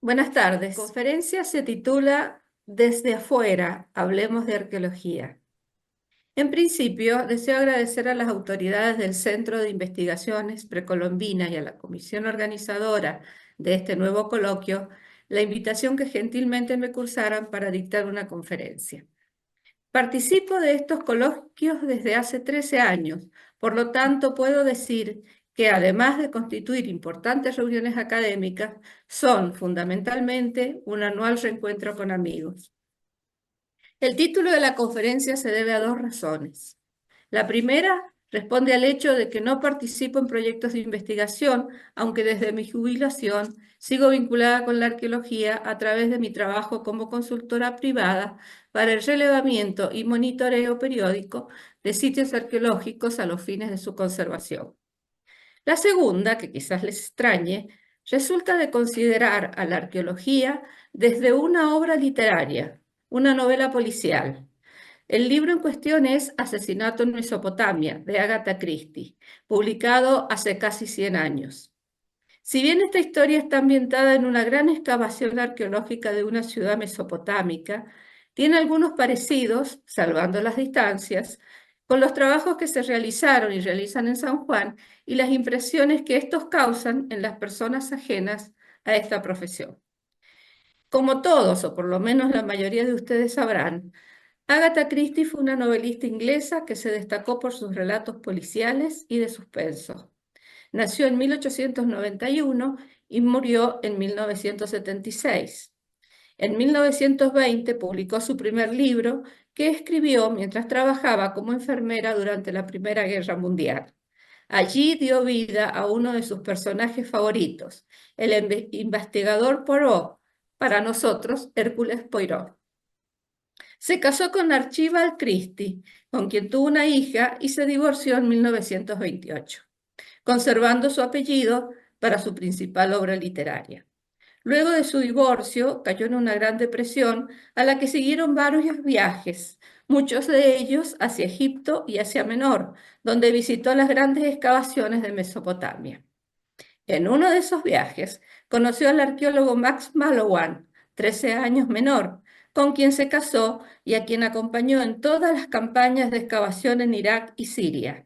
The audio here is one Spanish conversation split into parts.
Buenas tardes. La conferencia se titula Desde afuera, hablemos de arqueología. En principio, deseo agradecer a las autoridades del Centro de Investigaciones Precolombinas y a la comisión organizadora de este nuevo coloquio la invitación que gentilmente me cursaran para dictar una conferencia. Participo de estos coloquios desde hace 13 años, por lo tanto puedo decir que además de constituir importantes reuniones académicas, son fundamentalmente un anual reencuentro con amigos. El título de la conferencia se debe a dos razones. La primera responde al hecho de que no participo en proyectos de investigación, aunque desde mi jubilación sigo vinculada con la arqueología a través de mi trabajo como consultora privada para el relevamiento y monitoreo periódico de sitios arqueológicos a los fines de su conservación. La segunda, que quizás les extrañe, resulta de considerar a la arqueología desde una obra literaria, una novela policial. El libro en cuestión es Asesinato en Mesopotamia, de Agatha Christie, publicado hace casi 100 años. Si bien esta historia está ambientada en una gran excavación arqueológica de una ciudad mesopotámica, tiene algunos parecidos, salvando las distancias, con los trabajos que se realizaron y realizan en San Juan y las impresiones que estos causan en las personas ajenas a esta profesión. Como todos, o por lo menos la mayoría de ustedes sabrán, Agatha Christie fue una novelista inglesa que se destacó por sus relatos policiales y de suspenso. Nació en 1891 y murió en 1976. En 1920 publicó su primer libro que escribió mientras trabajaba como enfermera durante la Primera Guerra Mundial. Allí dio vida a uno de sus personajes favoritos, el investigador Poirot, para nosotros Hércules Poirot. Se casó con Archibald Christie, con quien tuvo una hija y se divorció en 1928, conservando su apellido para su principal obra literaria. Luego de su divorcio, cayó en una gran depresión a la que siguieron varios viajes, muchos de ellos hacia Egipto y Asia Menor, donde visitó las grandes excavaciones de Mesopotamia. En uno de esos viajes, conoció al arqueólogo Max Mallowan, 13 años menor, con quien se casó y a quien acompañó en todas las campañas de excavación en Irak y Siria.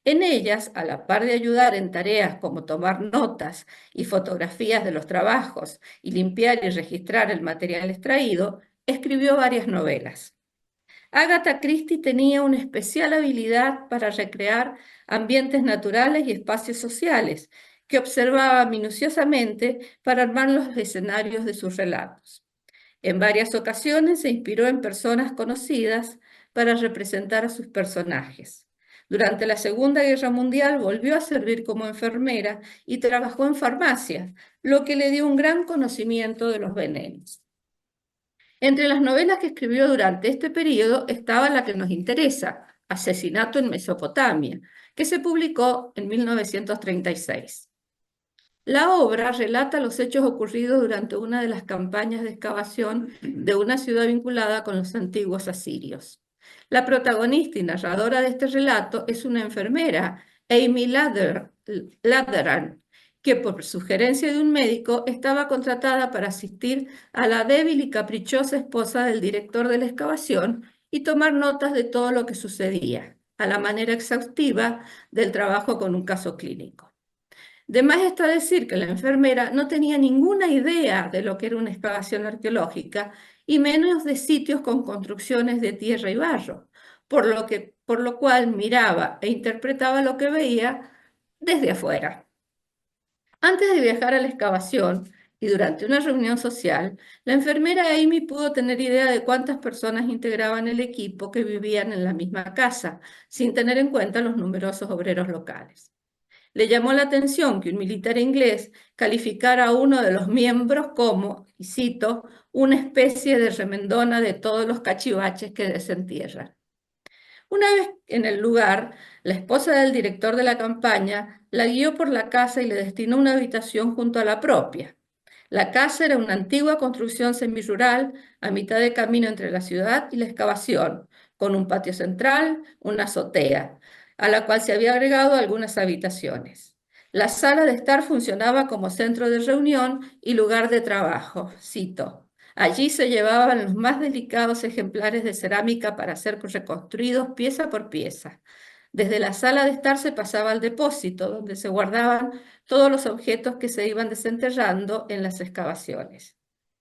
En ellas, a la par de ayudar en tareas como tomar notas y fotografías de los trabajos y limpiar y registrar el material extraído, escribió varias novelas. Agatha Christie tenía una especial habilidad para recrear ambientes naturales y espacios sociales, que observaba minuciosamente para armar los escenarios de sus relatos. En varias ocasiones se inspiró en personas conocidas para representar a sus personajes. Durante la Segunda Guerra Mundial volvió a servir como enfermera y trabajó en farmacias, lo que le dio un gran conocimiento de los venenos. Entre las novelas que escribió durante este periodo estaba la que nos interesa, Asesinato en Mesopotamia, que se publicó en 1936. La obra relata los hechos ocurridos durante una de las campañas de excavación de una ciudad vinculada con los antiguos asirios. La protagonista y narradora de este relato es una enfermera, Amy Latheran, que por sugerencia de un médico estaba contratada para asistir a la débil y caprichosa esposa del director de la excavación y tomar notas de todo lo que sucedía, a la manera exhaustiva del trabajo con un caso clínico. De más está decir que la enfermera no tenía ninguna idea de lo que era una excavación arqueológica y menos de sitios con construcciones de tierra y barro, por lo cual miraba e interpretaba lo que veía desde afuera. Antes de viajar a la excavación y durante una reunión social, la enfermera Amy pudo tener idea de cuántas personas integraban el equipo que vivían en la misma casa, sin tener en cuenta los numerosos obreros locales. Le llamó la atención que un militar inglés calificara a uno de los miembros como, y cito, una especie de remendona de todos los cachivaches que desentierran. Una vez en el lugar, la esposa del director de la campaña la guió por la casa y le destinó una habitación junto a la propia. La casa era una antigua construcción semirural a mitad de camino entre la ciudad y la excavación, con un patio central, una azotea, a la cual se había agregado algunas habitaciones. La sala de estar funcionaba como centro de reunión y lugar de trabajo, cito. Allí se llevaban los más delicados ejemplares de cerámica para ser reconstruidos pieza por pieza. Desde la sala de estar se pasaba al depósito, donde se guardaban todos los objetos que se iban desenterrando en las excavaciones.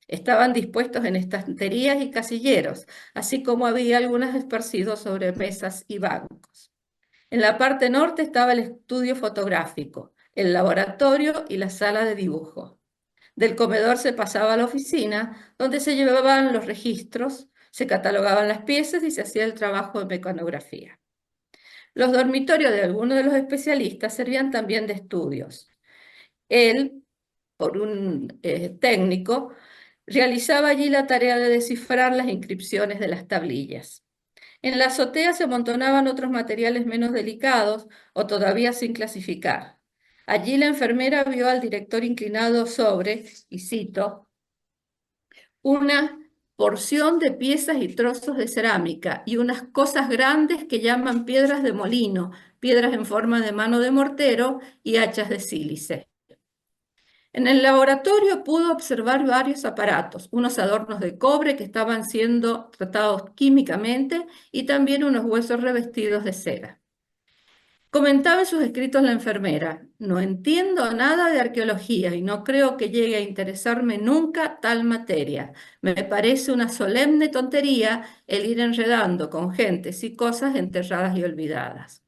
Estaban dispuestos en estanterías y casilleros, así como había algunos esparcidos sobre mesas y bancos. En la parte norte estaba el estudio fotográfico, el laboratorio y la sala de dibujo. Del comedor se pasaba a la oficina, donde se llevaban los registros, se catalogaban las piezas y se hacía el trabajo de mecanografía. Los dormitorios de algunos de los especialistas servían también de estudios. Él, por un técnico, realizaba allí la tarea de descifrar las inscripciones de las tablillas. En la azotea se amontonaban otros materiales menos delicados o todavía sin clasificar. Allí la enfermera vio al director inclinado sobre, y cito, una porción de piezas y trozos de cerámica y unas cosas grandes que llaman piedras de molino, piedras en forma de mano de mortero y hachas de sílice. En el laboratorio pudo observar varios aparatos, unos adornos de cobre que estaban siendo tratados químicamente y también unos huesos revestidos de cera. Comentaba en sus escritos la enfermera, no entiendo nada de arqueología y no creo que llegue a interesarme nunca tal materia. Me parece una solemne tontería el ir enredando con gentes y cosas enterradas y olvidadas.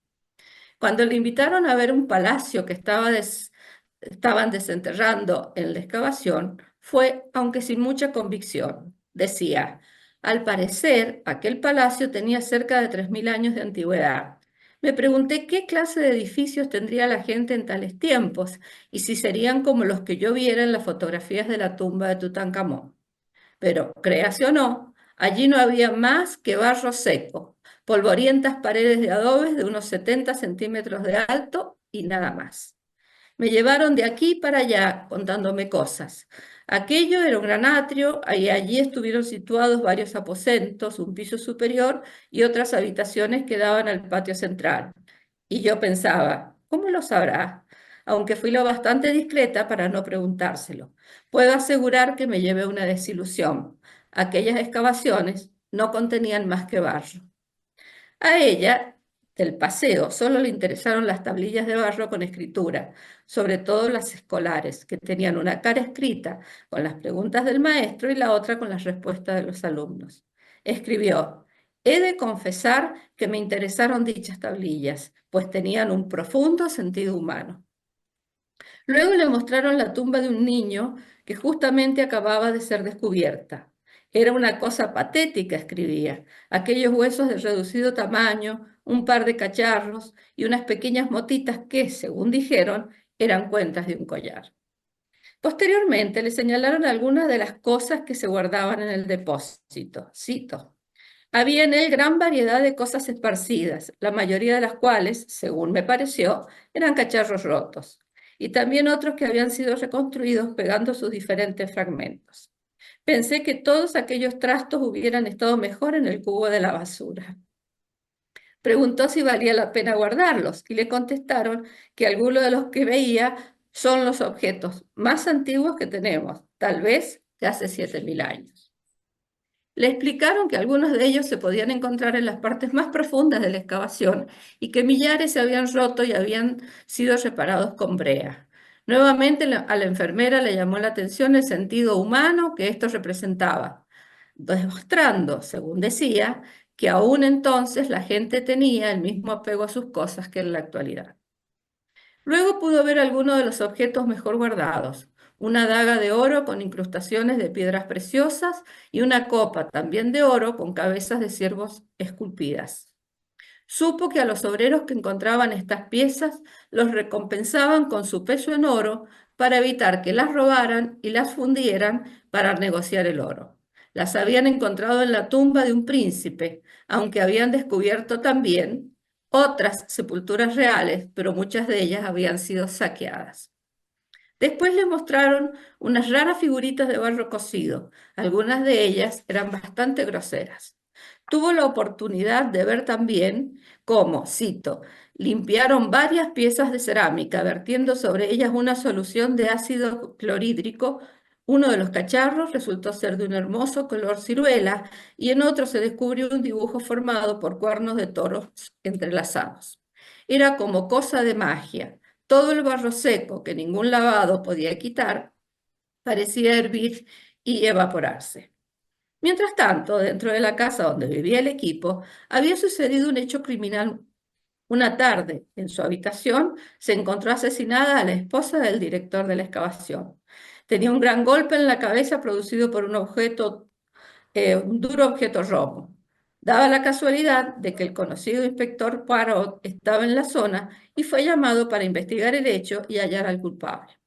Cuando le invitaron a ver un palacio que estaban desenterrando en la excavación, fue, aunque sin mucha convicción. Decía, al parecer, aquel palacio tenía cerca de 3000 años de antigüedad. Me pregunté qué clase de edificios tendría la gente en tales tiempos y si serían como los que yo viera en las fotografías de la tumba de Tutankamón. Pero, créase o no, allí no había más que barro seco, polvorientas paredes de adobes de unos 70 centímetros de alto y nada más. Me llevaron de aquí para allá contándome cosas. Aquello era un gran atrio y allí estuvieron situados varios aposentos, un piso superior y otras habitaciones que daban al patio central. Y yo pensaba, ¿cómo lo sabrá? Aunque fui lo bastante discreta para no preguntárselo. Puedo asegurar que me llevé una desilusión. Aquellas excavaciones no contenían más que barro. A ella, del paseo, solo le interesaron las tablillas de barro con escritura, sobre todo las escolares, que tenían una cara escrita con las preguntas del maestro y la otra con las respuestas de los alumnos. Escribió, he de confesar que me interesaron dichas tablillas, pues tenían un profundo sentido humano. Luego le mostraron la tumba de un niño que justamente acababa de ser descubierta. Era una cosa patética, escribía. Aquellos huesos de reducido tamaño, un par de cacharros y unas pequeñas motitas que, según dijeron, eran cuentas de un collar. Posteriormente le señalaron algunas de las cosas que se guardaban en el depósito. Cito. Había en él gran variedad de cosas esparcidas, la mayoría de las cuales, según me pareció, eran cacharros rotos, y también otros que habían sido reconstruidos pegando sus diferentes fragmentos. Pensé que todos aquellos trastos hubieran estado mejor en el cubo de la basura. Preguntó si valía la pena guardarlos y le contestaron que algunos de los que veía son los objetos más antiguos que tenemos, tal vez de hace 7000 años. Le explicaron que algunos de ellos se podían encontrar en las partes más profundas de la excavación y que millares se habían roto y habían sido reparados con brea. Nuevamente a la enfermera le llamó la atención el sentido humano que esto representaba, demostrando, según decía, que aún entonces la gente tenía el mismo apego a sus cosas que en la actualidad. Luego pudo ver algunos de los objetos mejor guardados, una daga de oro con incrustaciones de piedras preciosas y una copa también de oro con cabezas de ciervos esculpidas. Supo que a los obreros que encontraban estas piezas los recompensaban con su peso en oro para evitar que las robaran y las fundieran para negociar el oro. Las habían encontrado en la tumba de un príncipe, aunque habían descubierto también otras sepulturas reales, pero muchas de ellas habían sido saqueadas. Después le mostraron unas raras figuritas de barro cocido. Algunas de ellas eran bastante groseras. Tuvo la oportunidad de ver también cómo, cito, limpiaron varias piezas de cerámica, vertiendo sobre ellas una solución de ácido clorhídrico. Uno de los cacharros resultó ser de un hermoso color ciruela y en otro se descubrió un dibujo formado por cuernos de toros entrelazados. Era como cosa de magia. Todo el barro seco que ningún lavado podía quitar parecía hervir y evaporarse. Mientras tanto, dentro de la casa donde vivía el equipo, había sucedido un hecho criminal. Una tarde, en su habitación, se encontró asesinada a la esposa del director de la excavación. Tenía un gran golpe en la cabeza producido por un duro objeto rojo. Daba la casualidad de que el conocido inspector Poirot estaba en la zona y fue llamado para investigar el hecho y hallar al culpable.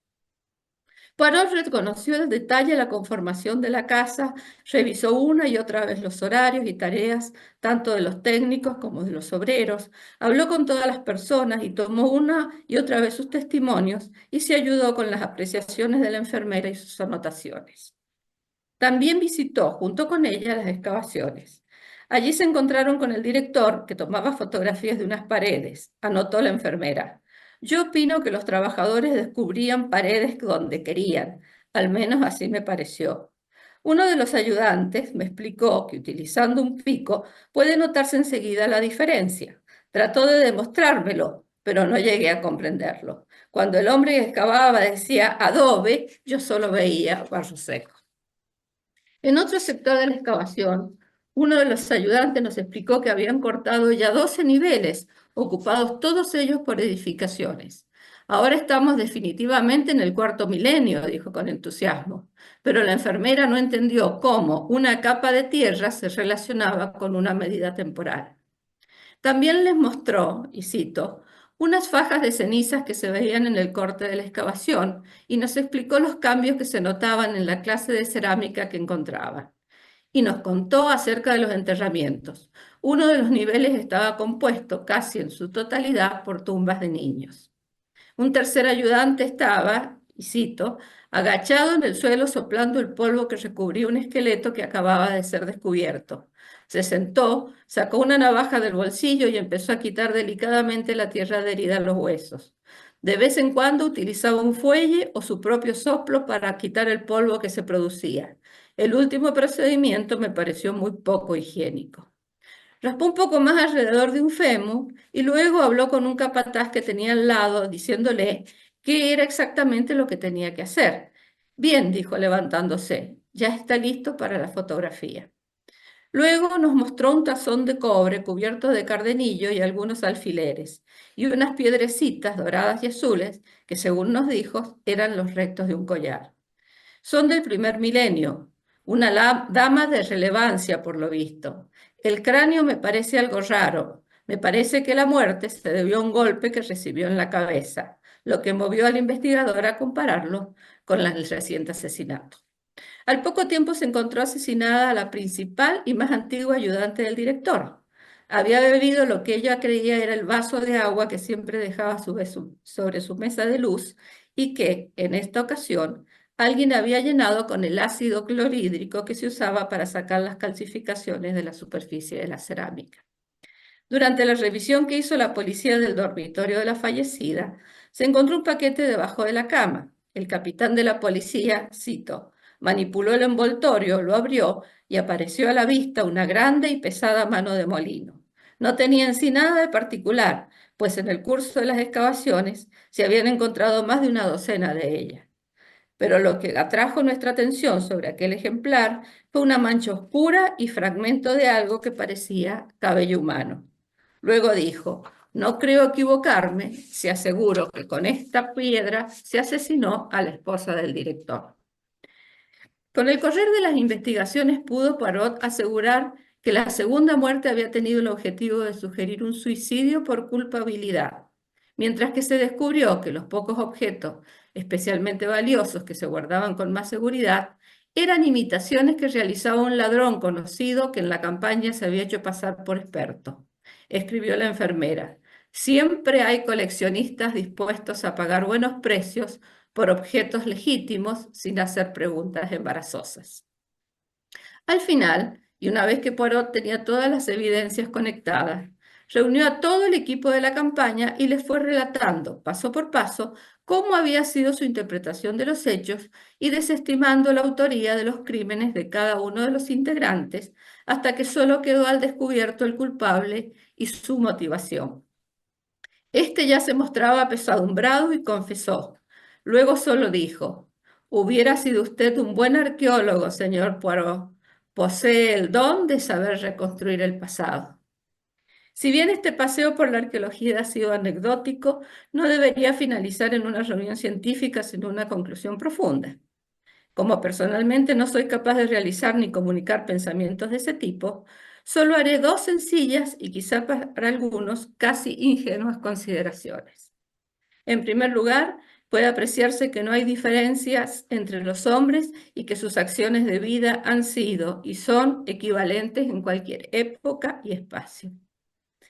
Poirot reconoció en detalle la conformación de la casa, revisó una y otra vez los horarios y tareas, tanto de los técnicos como de los obreros, habló con todas las personas y tomó una y otra vez sus testimonios y se ayudó con las apreciaciones de la enfermera y sus anotaciones. También visitó junto con ella las excavaciones. Allí se encontraron con el director, que tomaba fotografías de unas paredes, anotó la enfermera. Yo opino que los trabajadores descubrían paredes donde querían, al menos así me pareció. Uno de los ayudantes me explicó que utilizando un pico puede notarse enseguida la diferencia. Trató de demostrármelo, pero no llegué a comprenderlo. Cuando el hombre que excavaba decía adobe, yo solo veía barro seco. En otro sector de la excavación, uno de los ayudantes nos explicó que habían cortado ya 12 niveles, ocupados todos ellos por edificaciones. Ahora estamos definitivamente en el cuarto milenio, dijo con entusiasmo, pero la enfermera no entendió cómo una capa de tierra se relacionaba con una medida temporal. También les mostró, y cito, unas fajas de cenizas que se veían en el corte de la excavación y nos explicó los cambios que se notaban en la clase de cerámica que encontraban. Y nos contó acerca de los enterramientos. Uno de los niveles estaba compuesto casi en su totalidad por tumbas de niños. Un tercer ayudante estaba, y cito, agachado en el suelo soplando el polvo que recubría un esqueleto que acababa de ser descubierto. Se sentó, sacó una navaja del bolsillo y empezó a quitar delicadamente la tierra adherida a los huesos. De vez en cuando utilizaba un fuelle o su propio soplo para quitar el polvo que se producía. El último procedimiento me pareció muy poco higiénico. Raspó un poco más alrededor de un fémur y luego habló con un capataz que tenía al lado, diciéndole qué era exactamente lo que tenía que hacer. Bien, dijo levantándose, ya está listo para la fotografía. Luego nos mostró un tazón de cobre cubierto de cardenillo y algunos alfileres, y unas piedrecitas doradas y azules que, según nos dijo, eran los restos de un collar. Son del primer milenio, una dama de relevancia por lo visto. El cráneo me parece algo raro. Me parece que la muerte se debió a un golpe que recibió en la cabeza, lo que movió al investigador a compararlo con el reciente asesinato. Al poco tiempo se encontró asesinada a la principal y más antigua ayudante del director. Había bebido lo que ella creía era el vaso de agua que siempre dejaba sobre su mesa de luz y que, en esta ocasión, alguien había llenado con el ácido clorhídrico que se usaba para sacar las calcificaciones de la superficie de la cerámica. Durante la revisión que hizo la policía del dormitorio de la fallecida, se encontró un paquete debajo de la cama. El capitán de la policía, cito, manipuló el envoltorio, lo abrió y apareció a la vista una grande y pesada mano de molino. No tenía en sí nada de particular, pues en el curso de las excavaciones se habían encontrado más de una docena de ellas. Pero lo que atrajo nuestra atención sobre aquel ejemplar fue una mancha oscura y fragmento de algo que parecía cabello humano. Luego dijo, no creo equivocarme si aseguro que con esta piedra se asesinó a la esposa del director. Con el correr de las investigaciones pudo Poirot asegurar que la segunda muerte había tenido el objetivo de sugerir un suicidio por culpabilidad, mientras que se descubrió que los pocos objetos especialmente valiosos que se guardaban con más seguridad eran imitaciones que realizaba un ladrón conocido que en la campaña se había hecho pasar por experto. Escribió la enfermera. Siempre hay coleccionistas dispuestos a pagar buenos precios por objetos legítimos sin hacer preguntas embarazosas. Al final, y una vez que Poirot tenía todas las evidencias conectadas, reunió a todo el equipo de la campaña y les fue relatando, paso por paso, cómo había sido su interpretación de los hechos y desestimando la autoría de los crímenes de cada uno de los integrantes, hasta que solo quedó al descubierto el culpable y su motivación. Este ya se mostraba apesadumbrado y confesó. Luego solo dijo: hubiera sido usted un buen arqueólogo, señor Poirot. Posee el don de saber reconstruir el pasado. Si bien este paseo por la arqueología ha sido anecdótico, no debería finalizar en una reunión científica sin una conclusión profunda. Como personalmente no soy capaz de realizar ni comunicar pensamientos de ese tipo, solo haré dos sencillas y quizá para algunos casi ingenuas consideraciones. En primer lugar, puede apreciarse que no hay diferencias entre los hombres y que sus acciones de vida han sido y son equivalentes en cualquier época y espacio.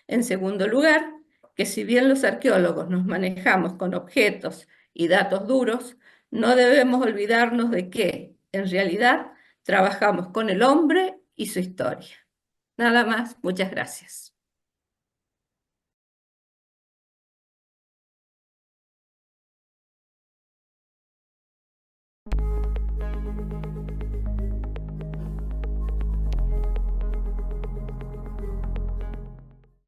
En segundo lugar, que si bien los arqueólogos nos manejamos con objetos y datos duros, no debemos olvidarnos de que, en realidad, trabajamos con el hombre y su historia. Nada más, muchas gracias.